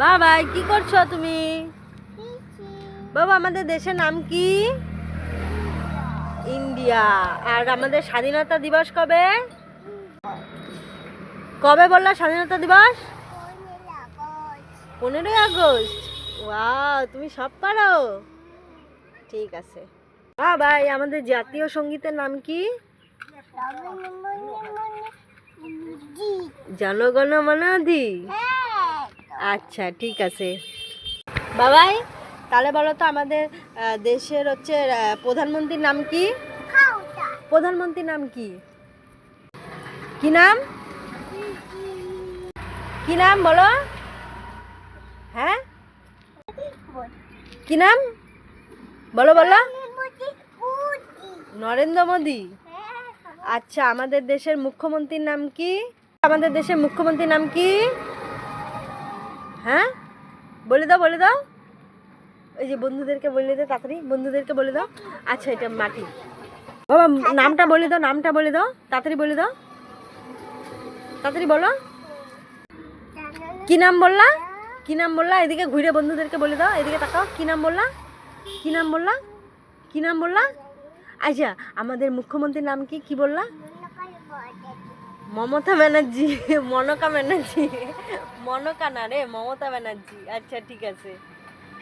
বাবা কি করছো তুমি? বাবা আমাদের দেশের নাম কি? ইন্ডিয়া। আর আমাদের স্বাধীনতা দিবস কবে? কবে বললা স্বাধীনতা দিবস? 15ই আগস্ট। ওয়াও, তুমি সব পারো। ঠিক আছে। বাবা আমাদের জাতীয় সঙ্গীতের নাম কি? জনগণ মন অধি। আচ্ছা ঠিক আছে বাবাই। তাহলে বলো তো আমাদের দেশের হচ্ছে প্রধানমন্ত্রীর নাম কি? প্রধানমন্ত্রীর নাম কি? কি নাম? কি নাম বলো? হ্যাঁ কি নাম বলো বলো? নরেন্দ্র মোদি। আচ্ছা আমাদের দেশের মুখ্যমন্ত্রীর নাম কি? আমাদের দেশের মুখ্যমন্ত্রীর নাম কি? হ্যাঁ বলে দাও বলে দাও। ওই যে বন্ধুদেরকে বলে দাও, তাড়াতাড়ি বন্ধুদেরকে বলে দাও। আচ্ছা এটা মাটি। বাবা নামটা বলে দাও, নামটা বলে দাও, তাড়াতাড়ি বলে দাও, তাড়াতাড়ি বলো। কি নাম বললা? কি নাম বললা? এদিকে ঘুরে বন্ধুদেরকে বলে দাও, এদিকে তাকাও। কি নাম বললা? কি নাম বললা? কি নাম বললা? আচ্ছা আমাদের মুখ্যমন্ত্রীর নাম কি? কি বললা? মমতা ব্যানার্জি। মনকা ব্যানার্জি। মনকা না রে, মমতা ব্যানার্জি। আচ্ছা ঠিক আছে।